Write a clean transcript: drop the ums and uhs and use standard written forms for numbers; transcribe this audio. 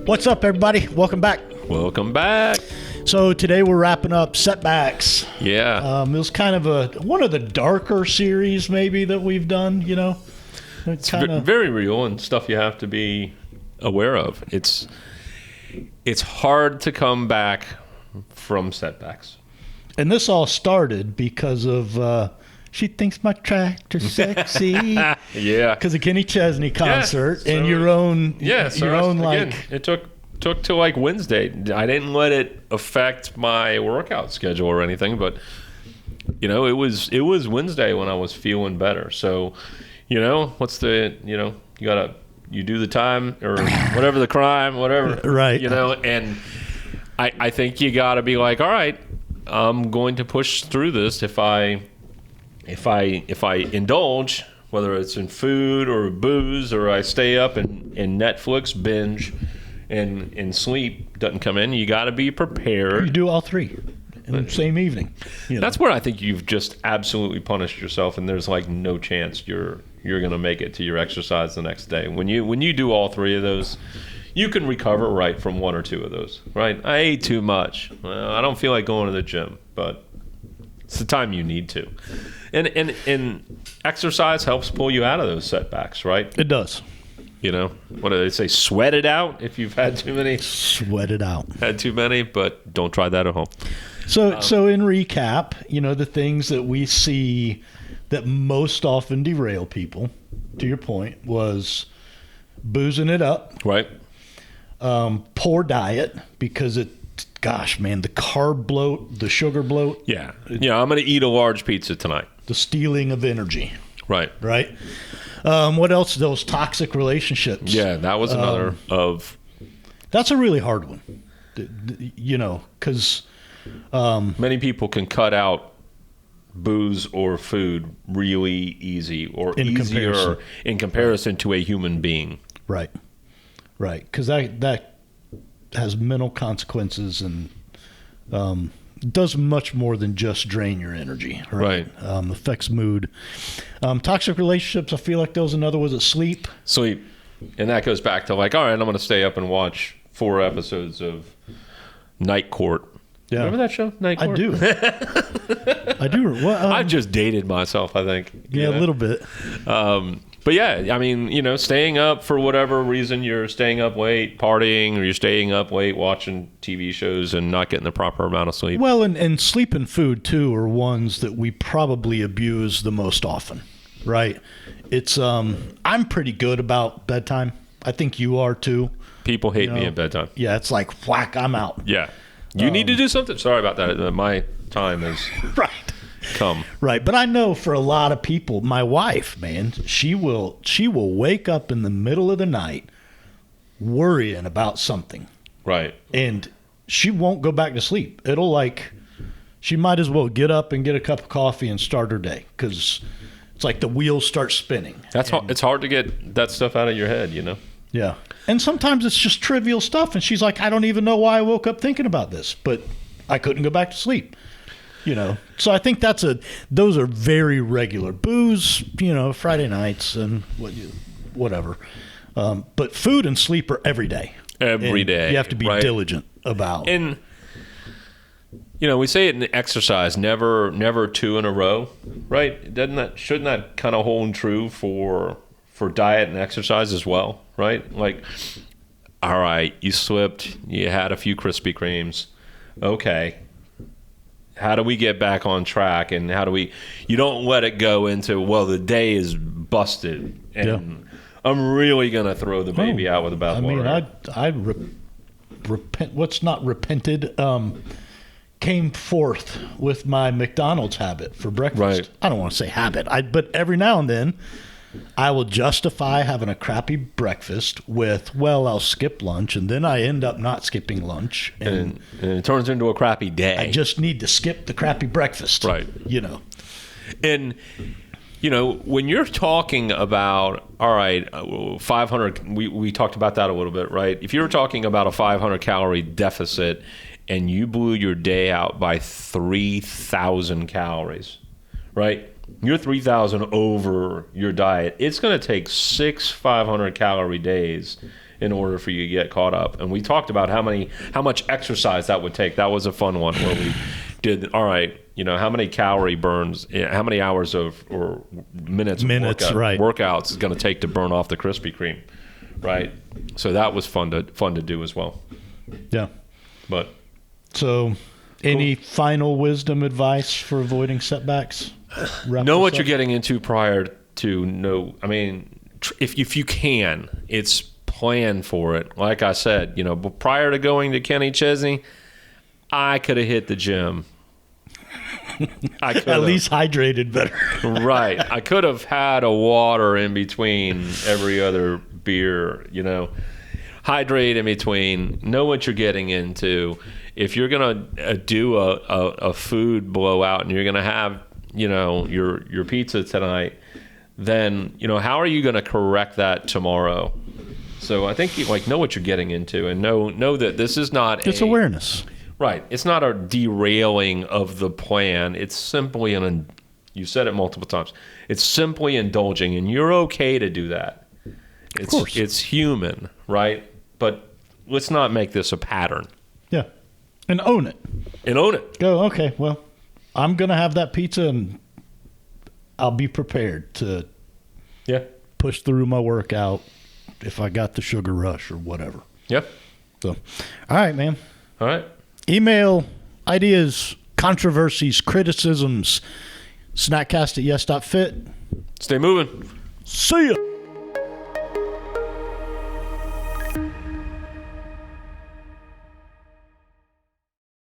What's up, everybody? Welcome back. Welcome back. So today we're wrapping up Setbacks. Yeah. It was kind of one of the darker series maybe that we've done, you know. It's very real and stuff you have to be aware of. It's hard to come back from setbacks. And this all started because of She Thinks My Tractor's Sexy. Yeah. Because of Kenny Chesney concert Yeah, and your own again, it took till like Wednesday. I didn't let it affect my workout schedule or anything, but you know, it was Wednesday when I was feeling better. So, you know, you do the time or whatever the crime, whatever. Right. You know, and I think you gotta be like, all right, I'm going to push through this. If I indulge, whether it's in food or booze, or I stay up and Netflix binge and sleep doesn't come in, you got to be prepared. You do all three in the same evening. You know? That's where I think you've just absolutely punished yourself, and there's like no chance you're going to make it to your exercise the next day. When you do all three of those, you can recover right from one or two of those. Right? I ate too much. Well, I don't feel like going to the gym, but it's the time you need to. And exercise helps pull you out of those setbacks, right? It does. You know, what do they say? Sweat it out if you've had too many. Sweat it out. Had too many, but don't try that at home. So in recap, you know, the things that we see that most often derail people, to your point, was boozing it up. Right. Poor diet, because gosh, man, the carb bloat, the sugar bloat. Yeah. Yeah, I'm going to eat a large pizza tonight. The stealing of energy. Right. Right. What else? Those toxic relationships. Yeah, that was another of. That's a really hard one. You know, because many people can cut out booze or food really easy, or easier in comparison to a human being. Right. Right. Because that has mental consequences and does much more than just drain your energy. Right. Affects mood. Toxic relationships, I feel like there was another. Was it sleep? Sleep. And that goes back to like, all right, I'm going to stay up and watch 4 episodes of Night Court. Yeah. Remember that show, Night Court? I do. I do. Well, I've just dated myself, I think. Yeah, a little bit. But yeah, I mean, you know, staying up for whatever reason, you're staying up late partying, or you're staying up late watching TV shows and not getting the proper amount of sleep. Well, and sleep and food, too, are ones that we probably abuse the most often, right? It's I'm pretty good about bedtime. I think you are, too. People hate me at bedtime. Yeah, it's like, whack, I'm out. Yeah. You need to do something. Sorry about that. My time is right. Come. Right. But I know for a lot of people, my wife, man, she will wake up in the middle of the night worrying about something. Right. And she won't go back to sleep. She might as well get up and get a cup of coffee and start her day, because it's like the wheels start spinning. It's hard to get that stuff out of your head, you know? Yeah. And sometimes it's just trivial stuff. And she's like, I don't even know why I woke up thinking about this, but I couldn't go back to sleep. You know, so I think those are very regular. Booze, you know, Friday nights and whatever. But food and sleep are every day. Every day. You have to be diligent about. And, you know, we say it in exercise, never 2 in a row, right? Shouldn't that kind of hold true for diet and exercise as well, right? Like, all right, you slipped, you had a few Krispy Kremes, okay. How do we get back on track, and you don't let it go into, well, the day is busted and I'm really going to throw the baby out with the bathwater. I mean, I repent. What's not repented came forth with my McDonald's habit for breakfast. Right. I don't want to say habit, but every now and then I will justify having a crappy breakfast with, well, I'll skip lunch, and then I end up not skipping lunch. And it turns into a crappy day. I just need to skip the crappy breakfast. Right. You know. And, you know, when you're talking about, all right, 500, we talked about that a little bit, right? If you're talking about a 500-calorie deficit and you blew your day out by 3,000 calories, right? You're 3,000 over your diet. It's going to take 6 500-calorie days in order for you to get caught up. And we talked about how much exercise that would take. That was a fun one where we did, all right, how many calorie burns, how many hours or minutes of workouts is going to take to burn off the Krispy Kreme, right? So that was fun to do as well. Yeah. But so any final wisdom advice for avoiding setbacks? Know what you're getting into prior to know. I mean, if you can, it's plan for it. Like I said, but prior to going to Kenny Chesney, I could have hit the gym. I could at least hydrated better. Right. I could have had a water in between every other beer, Hydrate in between. Know what you're getting into. If you're going to do a food blowout and you're going to have, your pizza tonight, then, how are you going to correct that tomorrow? So I think know what you're getting into and know that this is not it's awareness. Right. It's not a derailing of the plan. It's simply you said it multiple times. It's simply indulging, and you're okay to do that. Of course. It's human, right? But let's not make this a pattern. Yeah. And own it. Go, okay, well, I'm going to have that pizza, and I'll be prepared to push through my workout if I got the sugar rush or whatever. Yep. So, all right, man. All right. Email ideas, controversies, criticisms, snackcast@yes.fit. Stay moving. See ya.